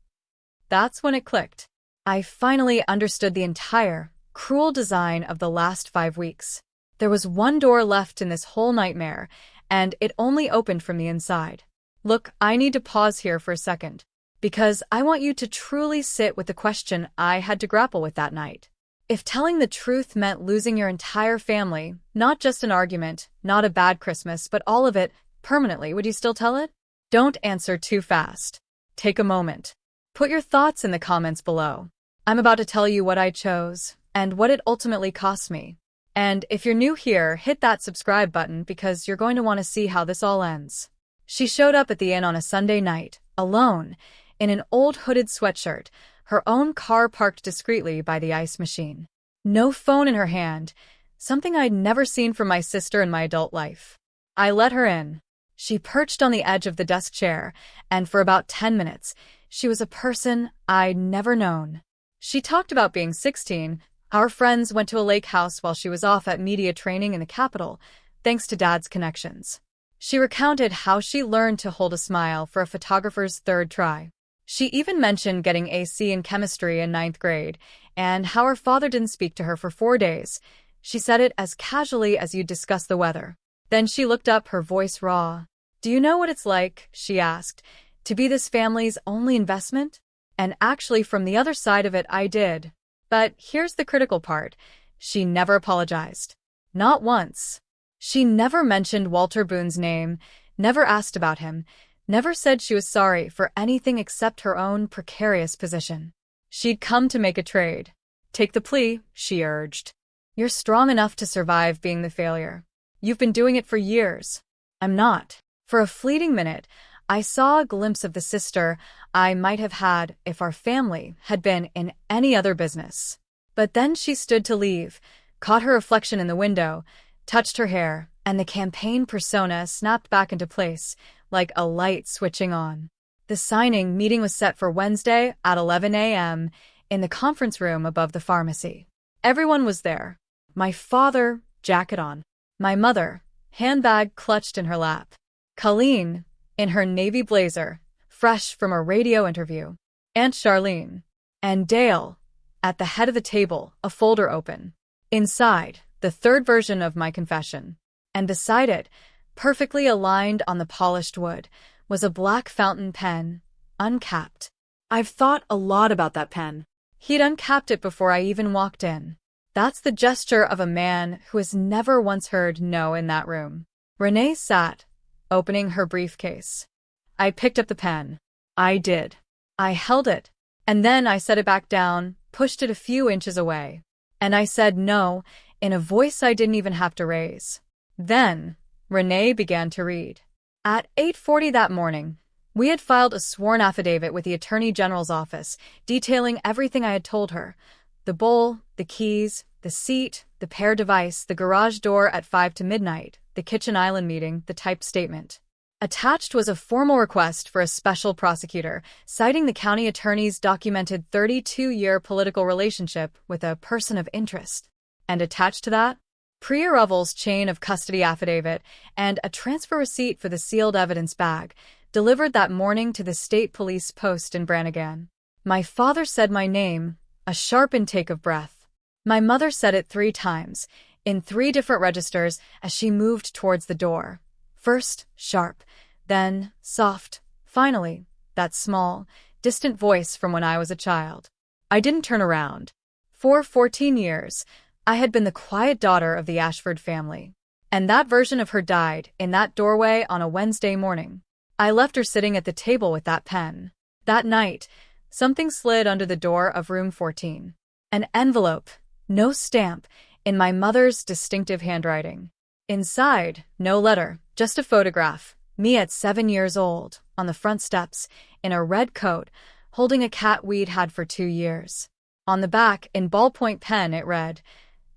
That's when it clicked. I finally understood the entire, cruel design of the last 5 weeks. There was one door left in this whole nightmare, and it only opened from the inside. Look, I need to pause here for a second, because I want you to truly sit with the question I had to grapple with that night. If telling the truth meant losing your entire family, not just an argument, not a bad Christmas, but all of it, permanently, would you still tell it? Don't answer too fast. Take a moment. Put your thoughts in the comments below. I'm about to tell you what I chose and what it ultimately cost me. And if you're new here, hit that subscribe button because you're going to want to see how this all ends. She showed up at the inn on a Sunday night, alone, in an old hooded sweatshirt, her own car parked discreetly by the ice machine. No phone in her hand, something I'd never seen from my sister in my adult life. I let her in. She perched on the edge of the desk chair, and for about 10 minutes, she was a person I'd never known. She talked about being 16. Our friends went to a lake house while she was off at media training in the capital, thanks to Dad's connections. She recounted how she learned to hold a smile for a photographer's third try. She even mentioned getting a C in chemistry in 9th grade, and how her father didn't speak to her for 4 days. She said it as casually as you'd discuss the weather. Then she looked up, her voice raw. "Do you know what it's like," she asked, "to be this family's only investment?" And actually, from the other side of it, I did. But here's the critical part. She never apologized. Not once. She never mentioned Walter Boone's name, never asked about him, never said she was sorry for anything except her own precarious position. She'd come to make a trade. "Take the plea," she urged. "You're strong enough to survive being the failure. You've been doing it for years. I'm not." For a fleeting minute, I saw a glimpse of the sister I might have had if our family had been in any other business. But then she stood to leave, caught her reflection in the window, touched her hair, and the campaign persona snapped back into place, like a light switching on. The signing meeting was set for Wednesday at 11 a.m. in the conference room above the pharmacy. Everyone was there. My father, jacket on. My mother, handbag clutched in her lap. Colleen, in her navy blazer, fresh from a radio interview. Aunt Charlene. And Dale, at the head of the table, a folder open. Inside, the third version of my confession. And beside it, perfectly aligned on the polished wood, was a black fountain pen, uncapped. I've thought a lot about that pen. He'd uncapped it before I even walked in. That's the gesture of a man who has never once heard no in that room. Renee sat, opening her briefcase. I picked up the pen. I did. I held it. And then I set it back down, pushed it a few inches away. And I said no, in a voice I didn't even have to raise. Then, Renee began to read. At 8:40 that morning, we had filed a sworn affidavit with the Attorney General's office, detailing everything I had told her. The bowl, the keys, the seat, the pair device, the garage door at 5 to midnight, the kitchen island meeting, the typed statement. Attached was a formal request for a special prosecutor, citing the county attorney's documented 32-year political relationship with a person of interest. And attached to that, Priya Revel's chain of custody affidavit and a transfer receipt for the sealed evidence bag, delivered that morning to the state police post in Brannigan. My father said my name, a sharp intake of breath. My mother said it 3 times, in 3 different registers as she moved towards the door. First, sharp, then soft, finally, that small, distant voice from when I was a child. I didn't turn around. For 14 years, I had been the quiet daughter of the Ashford family. And that version of her died in that doorway on a Wednesday morning. I left her sitting at the table with that pen. That night, something slid under the door of room 14. An envelope, no stamp, in my mother's distinctive handwriting. Inside, no letter, just a photograph, me at 7 years old, on the front steps, in a red coat, holding a cat we'd had for 2 years. On the back, in ballpoint pen, it read,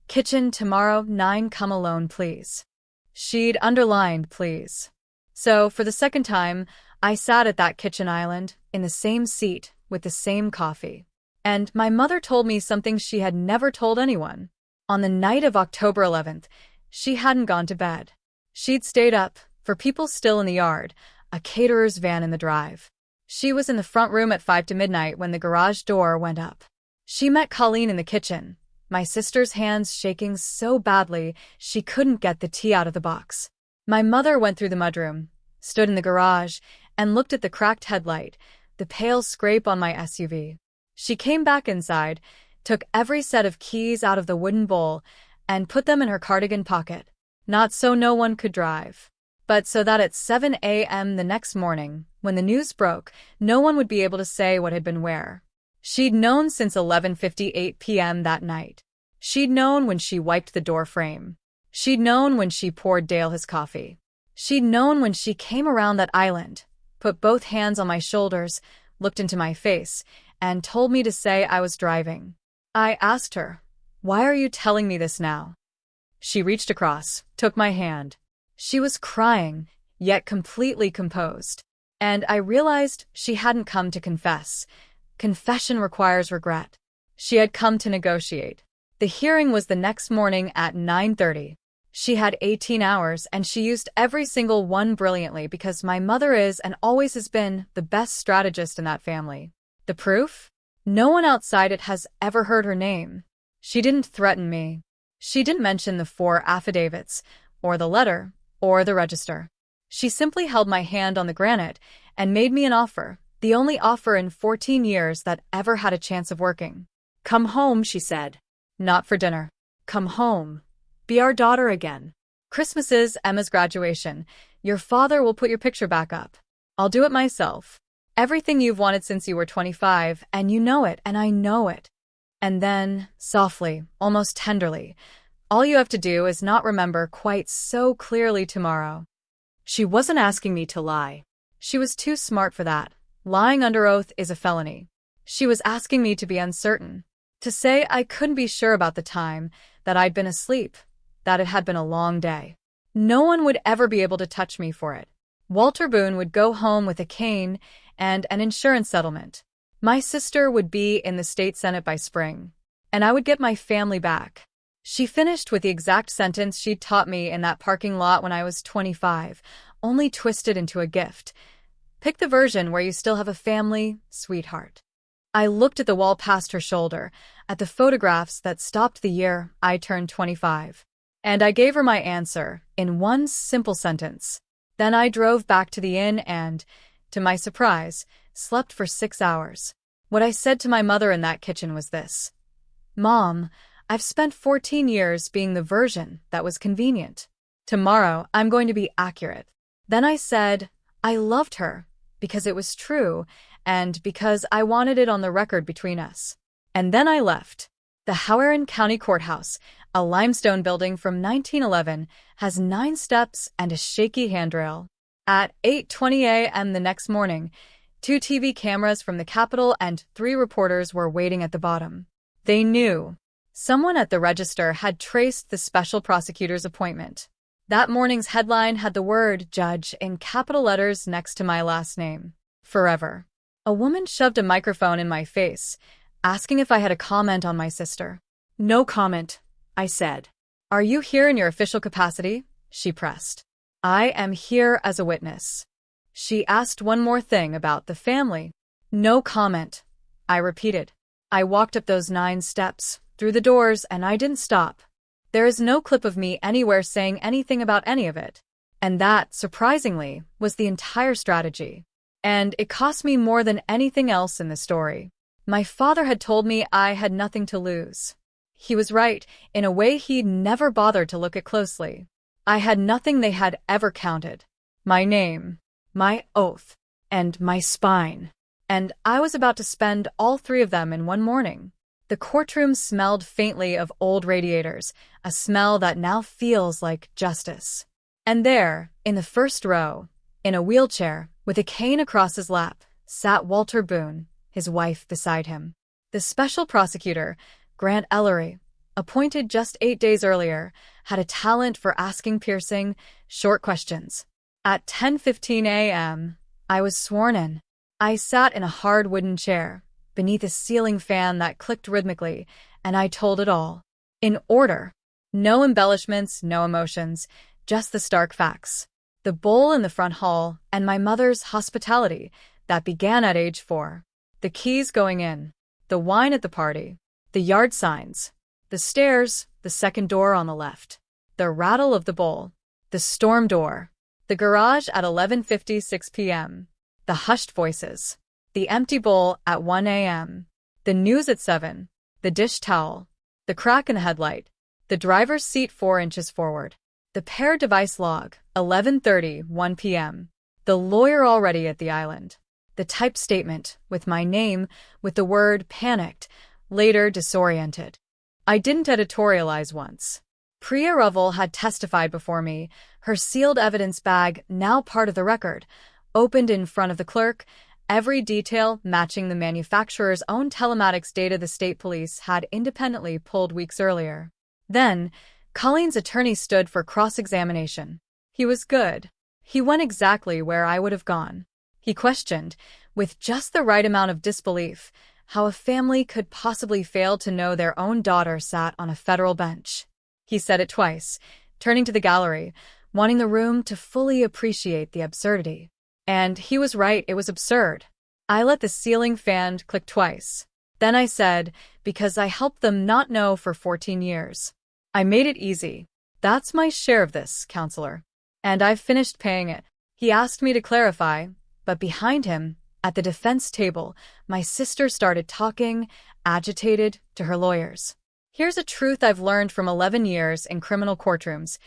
"Kitchen tomorrow 9, come alone please." She'd underlined please. So, for the second time, I sat at that kitchen island, in the same seat, with the same coffee. And my mother told me something she had never told anyone. On the night of October 11th, she hadn't gone to bed. She'd stayed up, for people still in the yard, a caterer's van in the drive. She was in the front room at 5 to midnight when the garage door went up. She met Colleen in the kitchen, my sister's hands shaking so badly she couldn't get the tea out of the box. My mother went through the mudroom, stood in the garage, and looked at the cracked headlight, the pale scrape on my SUV. She came back inside, took every set of keys out of the wooden bowl, and put them in her cardigan pocket. Not so no one could drive. but so that at 7 a.m. the next morning, when the news broke, no one would be able to say what had been where. She'd known since 11:58 p.m. that night. She'd known when she wiped the door frame. She'd known when she poured Dale his coffee. She'd known when she came around that island, put both hands on my shoulders, looked into my face, and told me to say I was driving. I asked her, "Why are you telling me this now?" She reached across, took my hand. She was crying, yet completely composed. And I realized she hadn't come to confess. Confession requires regret. She had come to negotiate. The hearing was the next morning at 9:30. She had 18 hours, and she used every single one brilliantly because my mother is and always has been the best strategist in that family. The proof? No one outside it has ever heard her name. She didn't threaten me. She didn't mention the 4 affidavits, or the letter, or the register. She simply held my hand on the granite and made me an offer, the only offer in 14 years that ever had a chance of working. "Come home," she said. Not for dinner. "Come home. Be our daughter again. Christmas is Emma's graduation. Your father will put your picture back up. I'll do it myself. Everything you've wanted since you were 25, and you know it, and I know it." And then, softly, almost tenderly, "All you have to do is not remember quite so clearly tomorrow." She wasn't asking me to lie. She was too smart for that. Lying under oath is a felony. She was asking me to be uncertain, to say I couldn't be sure about the time, that I'd been asleep, that it had been a long day. No one would ever be able to touch me for it. Walter Boone would go home with a cane and an insurance settlement. My sister would be in the state senate by spring, and I would get my family back. She finished with the exact sentence she'd taught me in that parking lot when I was 25, only twisted into a gift. Pick the version where you still have a family, sweetheart. I looked at the wall past her shoulder, at the photographs that stopped the year I turned 25. And I gave her my answer, in one simple sentence. Then I drove back to the inn and, to my surprise, slept for 6 hours. What I said to my mother in that kitchen was this: "Mom, I've spent 14 years being the version that was convenient. Tomorrow, I'm going to be accurate." Then I said, I loved her, because it was true, and because I wanted it on the record between us. And then I left. The Howard County Courthouse, a limestone building from 1911, has 9 steps and a shaky handrail. At 8:20 a.m. the next morning, 2 TV cameras from the Capitol and 3 reporters were waiting at the bottom. They knew. Someone at the register had traced the special prosecutor's appointment. That morning's headline had the word "Judge" in capital letters next to my last name. Forever. A woman shoved a microphone in my face, asking if I had a comment on my sister. "No comment," I said. "Are you here in your official capacity?" she pressed. "I am here as a witness." She asked one more thing about the family. "No comment," I repeated. I walked up those 9 steps, through the doors, and I didn't stop. There is no clip of me anywhere saying anything about any of it. And that, surprisingly, was the entire strategy. And it cost me more than anything else in the story. My father had told me I had nothing to lose. He was right, in a way he'd never bothered to look at closely. I had nothing they had ever counted. My name, my oath, and my spine. And I was about to spend all 3 of them in one morning. The courtroom smelled faintly of old radiators, a smell that now feels like justice. And there, in the first row, in a wheelchair, with a cane across his lap, sat Walter Boone, his wife beside him. The special prosecutor, Grant Ellery, appointed just 8 days earlier, had a talent for asking piercing, short questions. At 10:15 a.m., I was sworn in. I sat in a hard wooden chair, beneath a ceiling fan that clicked rhythmically, and I told it all. In order. No embellishments, no emotions, just the stark facts. The bowl in the front hall, and my mother's hospitality that began at age 4. The keys going in. The wine at the party. The yard signs. The stairs, the second door on the left. The rattle of the bowl. The storm door. The garage at 11:56 p.m. The hushed voices. The empty bowl at 1 a.m. The news at 7. The dish towel. The crack in the headlight. The driver's seat 4 inches forward. The pair device log, 11:30, 1 p.m. The lawyer already at the island. The typed statement, with my name, with the word panicked, later disoriented. I didn't editorialize once. Priya Raval had testified before me, her sealed evidence bag, now part of the record, opened in front of the clerk, every detail matching the manufacturer's own telematics data the state police had independently pulled weeks earlier. Then, Colleen's attorney stood for cross-examination. He was good. He went exactly where I would have gone. He questioned, with just the right amount of disbelief, how a family could possibly fail to know their own daughter sat on a federal bench. He said it twice, turning to the gallery, wanting the room to fully appreciate the absurdity. And he was right, it was absurd. I let the ceiling fan click twice. Then I said, because I helped them not know for 14 years. I made it easy. That's my share of this, counselor. And I've finished paying it. He asked me to clarify, but behind him, at the defense table, my sister started talking, agitated, to her lawyers. Here's a truth I've learned from 11 years in criminal courtrooms.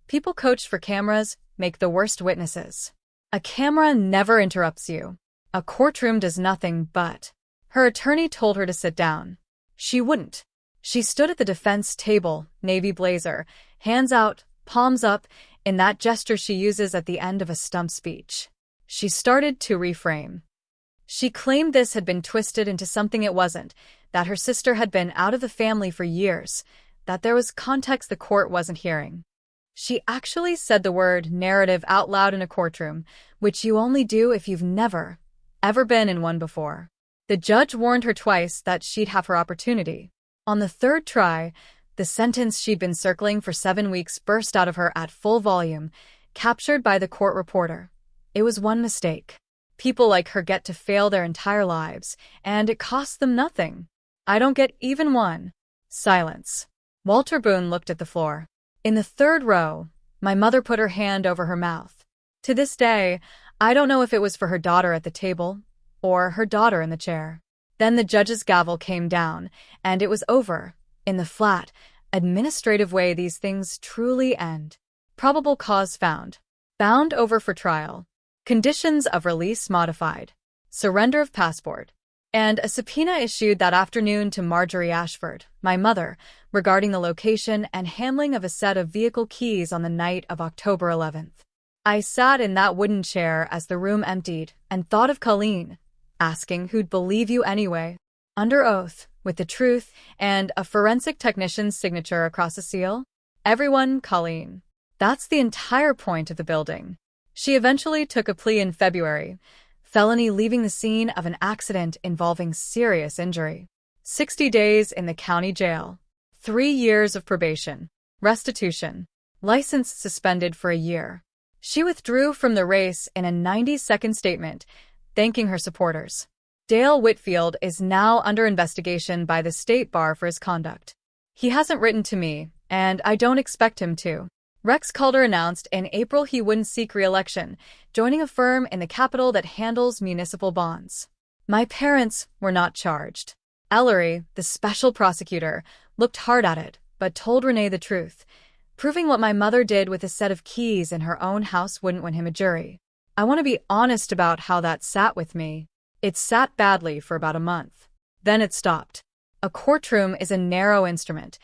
People coached for cameras make the worst witnesses. A camera never interrupts you. A courtroom does nothing but. Her attorney told her to sit down. She wouldn't. She stood at the defense table, navy blazer, hands out, palms up, in that gesture she uses at the end of a stump speech. She started to reframe. She claimed this had been twisted into something it wasn't, that her sister had been out of the family for years, that there was context the court wasn't hearing. She actually said the word narrative out loud in a courtroom, which you only do if you've never, ever been in one before. The judge warned her twice that she'd have her opportunity. On the third try, the sentence she'd been circling for 7 weeks burst out of her at full volume, captured by the court reporter. It was one mistake. People like her get to fail their entire lives, and it costs them nothing. I don't get even one. Silence. Walter Boone looked at the floor. In the third row, my mother put her hand over her mouth. To this day, I don't know if it was for her daughter at the table or her daughter in the chair. Then the judge's gavel came down, and it was over. In the flat, administrative way these things truly end. Probable cause found. Bound over for trial. Conditions of release modified. Surrender of passport. And a subpoena issued that afternoon to Marjorie Ashford, my mother, regarding the location and handling of a set of vehicle keys on the night of October 11th. I sat in that wooden chair as the room emptied and thought of Colleen, asking who'd believe you anyway, under oath, with the truth and a forensic technician's signature across a seal. Everyone, Colleen. That's the entire point of the building. She eventually took a plea in February. Felony leaving the scene of an accident involving serious injury. 60 days in the county jail. 3 years of probation. Restitution. License suspended for a year. She withdrew from the race in a 90-second statement, thanking her supporters. Dale Whitfield is now under investigation by the state bar for his conduct. He hasn't written to me, and I don't expect him to. Rex Calder announced in April he wouldn't seek re-election, joining a firm in the capital that handles municipal bonds. My parents were not charged. Ellery, the special prosecutor, looked hard at it, but told Renee the truth, proving what my mother did with a set of keys in her own house wouldn't win him a jury. I want to be honest about how that sat with me. It sat badly for about a month. Then it stopped. A courtroom is a narrow instrument.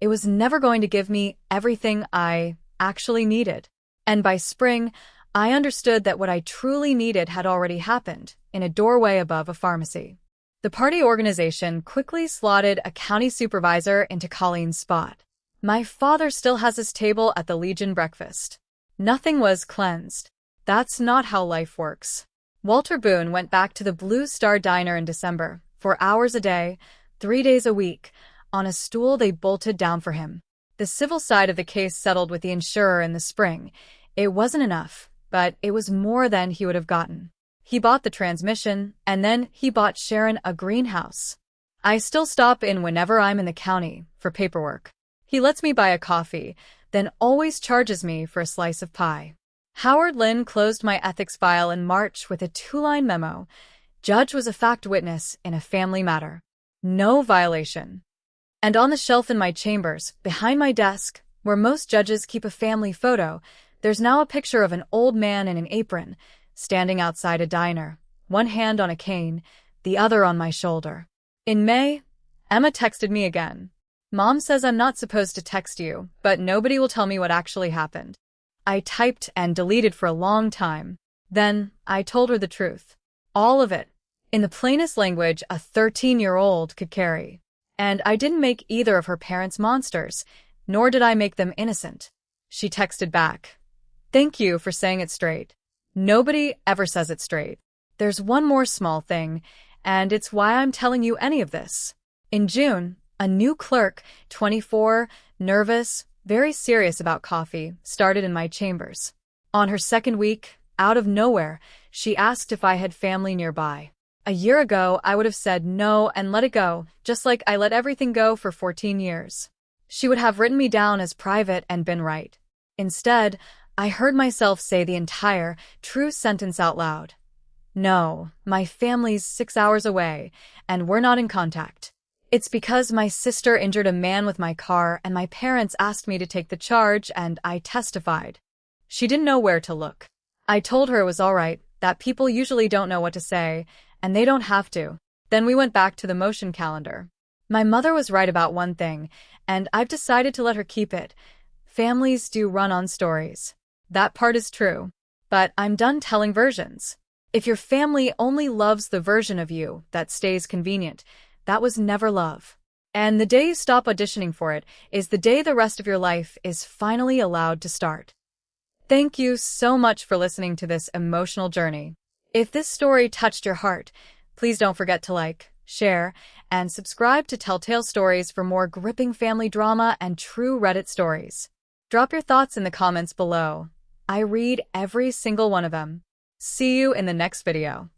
It was never going to give me everything I actually needed. And by spring, I understood that what I truly needed had already happened, in a doorway above a pharmacy. The party organization quickly slotted a county supervisor into Colleen's spot. My father still has his table at the Legion breakfast. Nothing was cleansed. That's not how life works. Walter Boone went back to the Blue Star Diner in December, 4 hours a day, 3 days a week, on a stool they bolted down for him. The civil side of the case settled with the insurer in the spring. It wasn't enough, but it was more than he would have gotten. He bought the transmission, and then he bought Sharon a greenhouse. I still stop in whenever I'm in the county, for paperwork. He lets me buy a coffee, then always charges me for a slice of pie. Howard Lynn closed my ethics file in March with a 2-line memo. Judge was a fact witness in a family matter. No violation. And on the shelf in my chambers, behind my desk, Where most judges keep a family photo, there's now a picture of an old man in an apron, standing outside a diner, one hand on a cane, the other on my shoulder. In May, Emma texted me again. Mom says I'm not supposed to text you, but nobody will tell me what actually happened. I typed and deleted for a long time. Then, I told her the truth. All of it. In the plainest language a 13-year-old could carry. And I didn't make either of her parents monsters, nor did I make them innocent. She texted back. Thank you for saying it straight. Nobody ever says it straight. There's one more small thing, and it's why I'm telling you any of this. In June, a new clerk, 24, nervous, very serious about coffee, started in my chambers. On her second week, out of nowhere, she asked if I had family nearby. A year ago, I would have said no and let it go, just like I let everything go for 14 years. She would have written me down as private and been right. Instead, I heard myself say the entire, true sentence out loud. No, my family's 6 hours away, and we're not in contact. It's because my sister injured a man with my car and my parents asked me to take the charge and I testified. She didn't know where to look. I told her it was all right, that people usually don't know what to say, and they don't have to. Then we went back to the motion calendar. My mother was right about one thing, and I've decided to let her keep it. Families do run on stories. That part is true. But I'm done telling versions. If your family only loves the version of you that stays convenient, that was never love. And the day you stop auditioning for it is the day the rest of your life is finally allowed to start. Thank you so much for listening to this emotional journey. If this story touched your heart, please don't forget to like, share, and subscribe to Telltale Stories for more gripping family drama and true Reddit stories. Drop your thoughts in the comments below. I read every single one of them. See you in the next video.